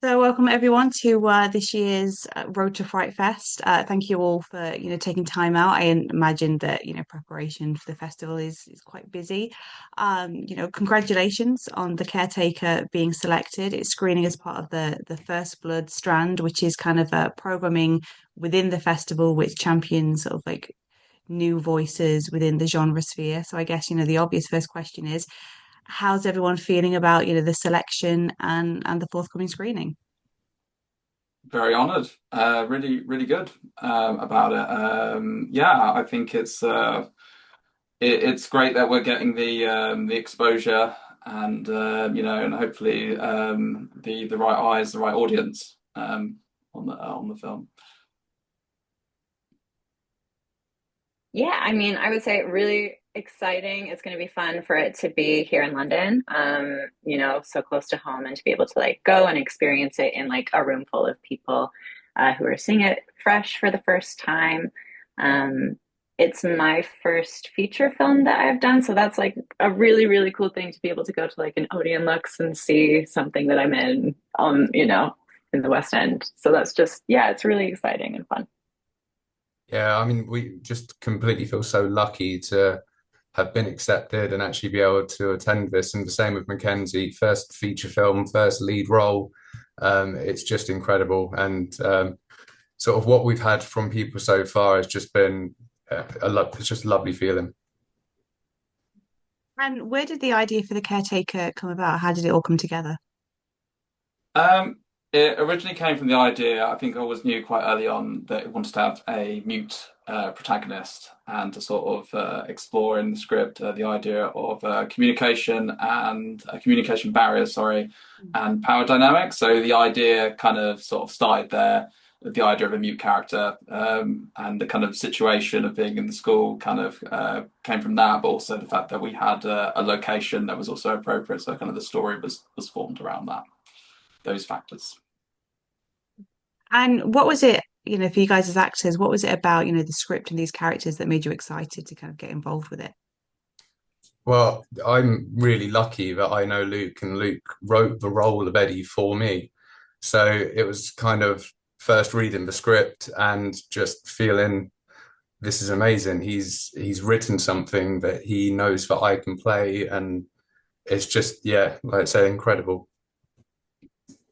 So welcome everyone to this year's Road to FrightFest. Thank you all for taking time out. I imagine that preparation for the festival is quite busy. Congratulations on the Caretaker being selected. It's screening as part of the First Blood strand, which is kind of programming within the festival, which champions sort of like new voices within the genre sphere. So I guess the obvious first question is, how's everyone feeling about the selection and the forthcoming screening? Very honoured. Really, really good about it. Yeah, I think it's great that we're getting the exposure and and hopefully the right eyes, the right audience on the film. Yeah, I mean, I would say really exciting. It's going to be fun for it to be here in London, so close to home and to be able to like go and experience it in like a room full of people who are seeing it fresh for the first time. Um, it's my first feature film that I've done, so that's like a really, really cool thing to be able to go to like an Odeon Lux and see something that I'm in in the West End. So that's just, yeah, it's really exciting and fun. Yeah, I mean, we just completely feel so lucky to have been accepted and actually be able to attend this. And the same with Mackenzie, first feature film, first lead role. It's just incredible. And sort of what we've had from people so far has just been it's just a lovely feeling. And where did the idea for the caretaker come about? How did it all come together? Um, it originally came from the idea, I think I always knew quite early on that I wanted to have a mute protagonist and to sort of explore in the script the idea of communication barriers, sorry, and power dynamics. So the idea kind of sort of started there, the idea of a mute character, and the kind of situation of being in the school kind of came from that, but also the fact that we had a location that was also appropriate. So kind of the story was formed around those factors. And what was it, for you guys as actors, what was it about, the script and these characters that made you excited to kind of get involved with it? Well, I'm really lucky that I know Luke, and Luke wrote the role of Eddie for me. So it was kind of first reading the script and just feeling this is amazing. He's written something that he knows that I can play, and it's just, yeah, like I say, incredible.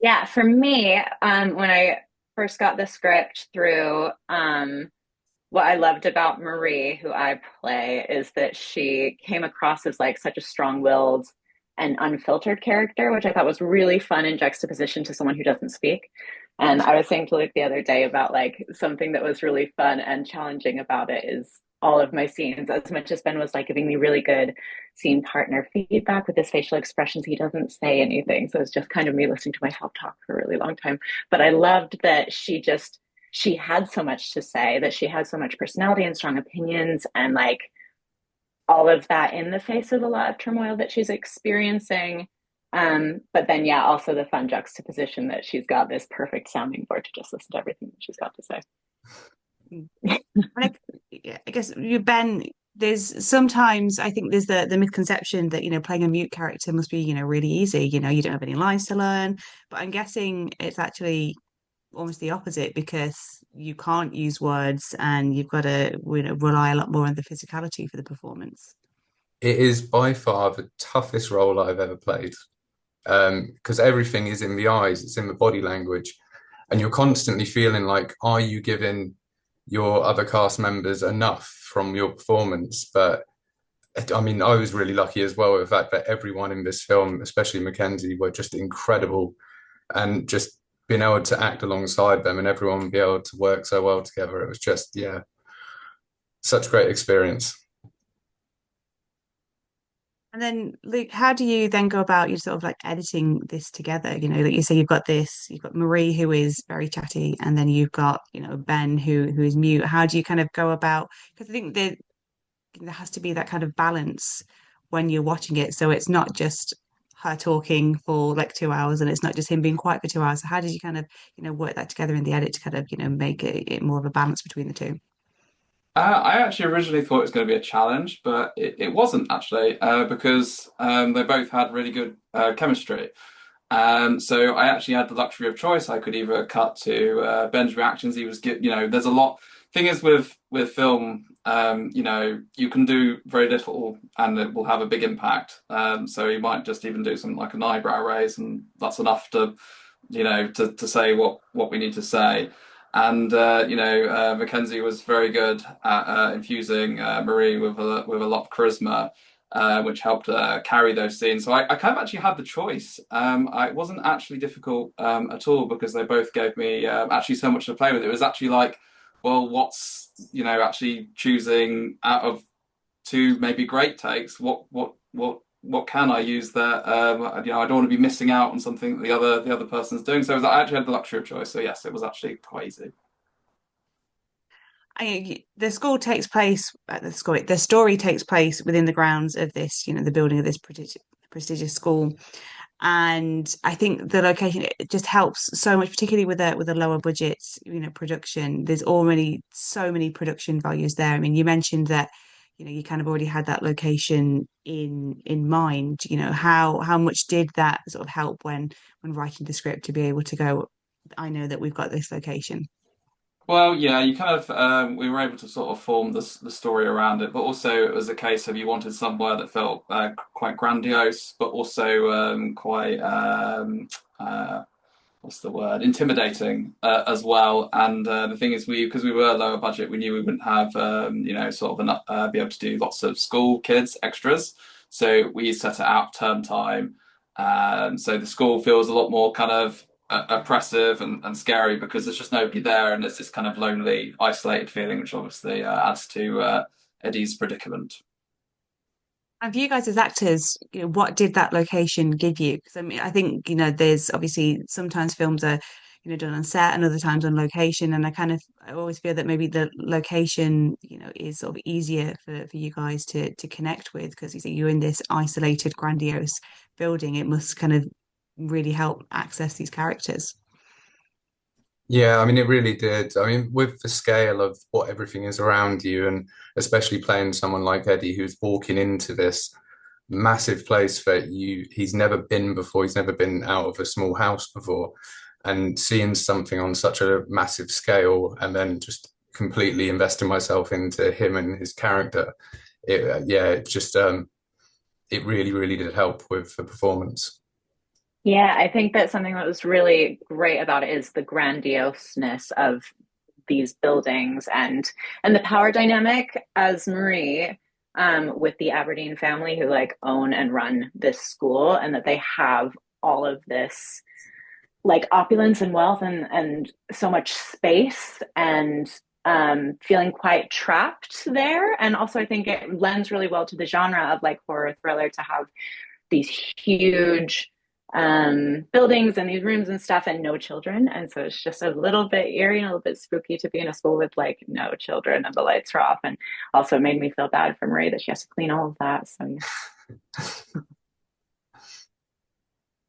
Yeah, for me, when I first got the script through, what I loved about Marie, who I play, is that she came across as like such a strong-willed and unfiltered character, which I thought was really fun in juxtaposition to someone who doesn't speak. And I was saying to Luke the other day about like something that was really fun and challenging about it is all of my scenes, as much as Ben was like giving me really good scene partner feedback with his facial expressions, he doesn't say anything. So it's just kind of me listening to myself talk for a really long time. But I loved that she had so much to say, that she had so much personality and strong opinions and like all of that in the face of a lot of turmoil that she's experiencing. But then, yeah, also the fun juxtaposition that she's got this perfect sounding board to just listen to everything that she's got to say. And I guess you, Ben, there's sometimes I think there's the misconception that, playing a mute character must be, really easy. You don't have any lines to learn. But I'm guessing it's actually almost the opposite because you can't use words and you've got to, rely a lot more on the physicality for the performance. It is by far the toughest role I've ever played, because everything is in the eyes, it's in the body language, and you're constantly feeling like, are you giving your other cast members enough from your performance? But I mean, I was really lucky as well with the fact that everyone in this film, especially Mackenzie, were just incredible, and just being able to act alongside them and everyone be able to work so well together, it was just, yeah, such a great experience. And then, Luke, how do you then go about you sort of like editing this together? Like you say, you've got Marie who is very chatty, and then you've got, Ben who is mute. How do you kind of go about? Because I think there has to be that kind of balance when you're watching it, so it's not just her talking for like 2 hours, and it's not just him being quiet for 2 hours. So how did you kind of, work that together in the edit to kind of, make it more of a balance between the two? I actually originally thought it was going to be a challenge, but it wasn't actually because they both had really good chemistry. So I actually had the luxury of choice. I could either cut to Ben's reactions. He was, there's a lot. Thing is with film, you can do very little and it will have a big impact. So you might just even do something like an eyebrow raise, and that's enough to, to say what we need to say. And Mackenzie was very good at infusing Marie with a lot of charisma, which helped carry those scenes. So I kind of actually had the choice. It wasn't actually difficult at all because they both gave me actually so much to play with. It was actually like, well, what's actually choosing out of two maybe great takes? What can I use there? I don't want to be missing out on something that the other person's doing. So I actually had the luxury of choice. So yes, it was actually quite easy. The school takes place at the school. The story takes place within the grounds of this, the building of this prestigious school, and I think the location it just helps so much, particularly with a lower budget, production. There's already so many production values there. I mean, you mentioned that, you kind of already had that location in mind. How much did that sort of help when writing the script to be able to go, I know that we've got this location. Well, yeah, you kind of we were able to sort of form the story around it, but also it was a case of you wanted somewhere that felt quite grandiose, but also quite what's the word, intimidating as well. And the thing is, because we were lower budget, we knew we wouldn't have sort of enough be able to do lots of school kids extras, so we set it out term time. So the school feels a lot more kind of oppressive and scary because there's just nobody there, and it's this kind of lonely, isolated feeling, which obviously adds to Eddie's predicament. And for you guys as actors, what did that location give you? Because I mean, I think, there's obviously sometimes films are, done on set and other times on location. And I always feel that maybe the location, is sort of easier for you guys to connect with because you see you're in this isolated, grandiose building. It must kind of really help access these characters. Yeah, I mean, it really did. I mean, with the scale of what everything is around you, and especially playing someone like Eddie, who's walking into this massive place that he's never been before, he's never been out of a small house before, and seeing something on such a massive scale, and then just completely investing myself into him and his character, it just it really, really did help with the performance. Yeah, I think that something that was really great about it is the grandioseness of these buildings and the power dynamic as Marie with the Aberdeen family who like own and run this school, and that they have all of this like opulence and wealth and so much space, and feeling quite trapped there. And also I think it lends really well to the genre of like horror thriller to have these huge buildings and these rooms and stuff and no children. And so it's just a little bit eerie and a little bit spooky to be in a school with like no children and the lights are off. And also it made me feel bad for Marie that she has to clean all of that. So yeah.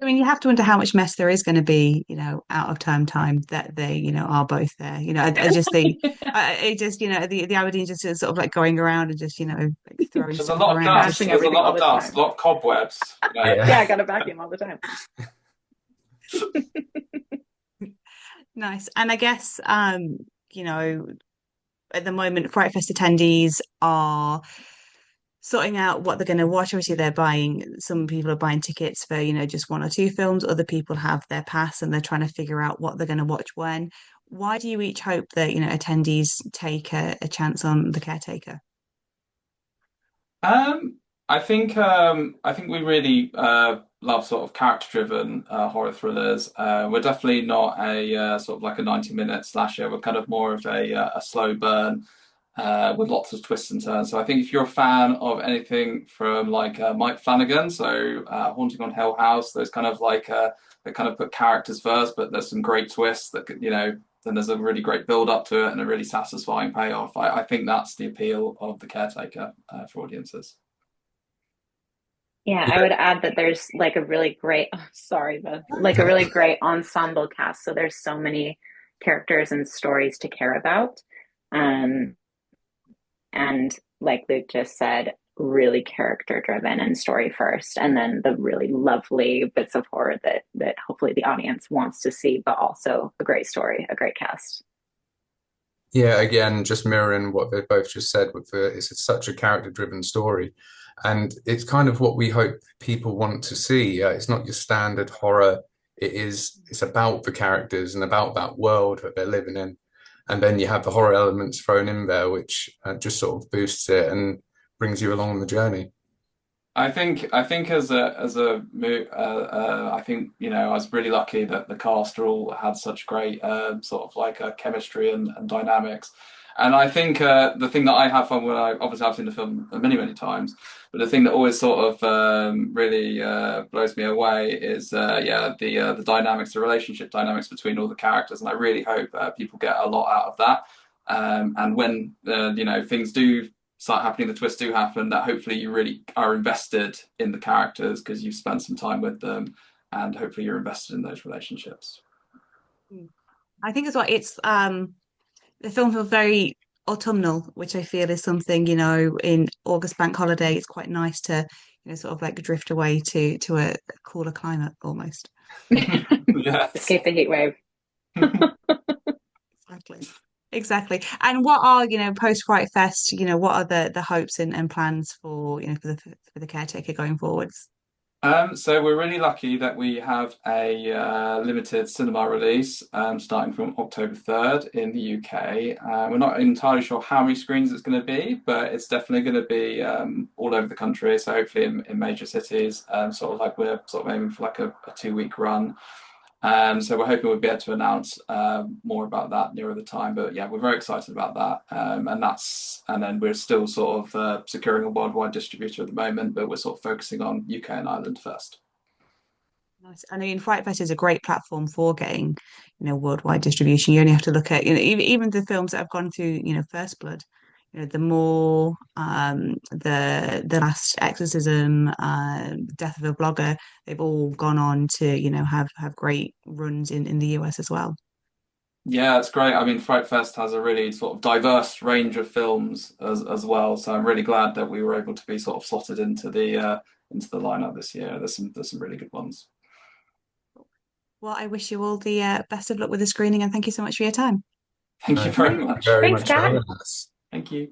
I mean, you have to wonder how much mess there is going to be, out of term time that they, are both there. I just think, it just, the Aberdeen just is sort of like going around and just, like throwing There's a stuff lot of around. dust. There's a lot of dust, a lot of cobwebs. Yeah, I got to vacuum all the time. Nice. And I guess, at the moment, FrightFest attendees are sorting out what they're going to watch. Obviously, some people are buying tickets for, just one or two films. Other people have their pass and they're trying to figure out what they're going to watch when. Why do you each hope that, attendees take a chance on The Caretaker? I think we really love sort of character-driven horror thrillers. We're definitely not a sort of like a 90-minute slasher. We're kind of more of a slow burn with lots of twists and turns. So I think if you're a fan of anything from like Mike Flanagan, so Haunting on Hill House, those kind of like they kind of put characters first, but there's some great twists that then there's a really great build up to it and a really satisfying payoff. I think that's the appeal of The Caretaker for audiences. Yeah, I would add that there's like a really great, like a really great ensemble cast. So there's so many characters and stories to care about. And like Luke just said, really character driven and story first, and then the really lovely bits of horror that hopefully the audience wants to see, but also a great story, a great cast. Yeah, again, just mirroring what they both just said with it's such a character-driven story. And it's kind of what we hope people want to see. It's not your standard horror. It's about the characters and about that world that they're living in. And then you have the horror elements thrown in there, which just sort of boosts it and brings you along on the journey. I think I think I was really lucky that the cast all had such great sort of like chemistry and dynamics. And I think the thing that I have fun when I obviously I've seen the film many times, but the thing that always sort of really blows me away is the dynamics, the relationship dynamics between all the characters, and I really hope people get a lot out of that. And when things do start happening, the twists do happen, that hopefully you really are invested in the characters because you've spent some time with them, and hopefully you're invested in those relationships. I think as well, it's the film feels very autumnal, which I feel is something, in August bank holiday, it's quite nice to, sort of like drift away to a cooler climate almost. Yes. Escape the heat wave. Exactly. Exactly. And what are, post Fright Fest, what are the hopes and plans for, for the caretaker going forwards? So we're really lucky that we have a limited cinema release starting from October 3rd in the UK. We're not entirely sure how many screens it's going to be, but it's definitely going to be all over the country. So hopefully in major cities, sort of like we're sort of aiming for like a 2 week run. So we're hoping we'll be able to announce more about that nearer the time. But yeah, we're very excited about that. And then we're still sort of securing a worldwide distributor at the moment, but we're sort of focusing on UK and Ireland first. Nice. I mean, Fright Fest is a great platform for getting, worldwide distribution. You only have to look at, even the films that have gone through, First Blood, the Moor, the Last Exorcism, Death of a Blogger. They've all gone on to, have great runs in the US as well. Yeah, it's great. I mean, Fright Fest has a really sort of diverse range of films as well. So I'm really glad that we were able to be sort of slotted into the lineup this year. There's some really good ones. Well, I wish you all the best of luck with the screening and thank you so much for your time. Thank you very Thank you much. very Thanks, much for Kat. having us. Thank you.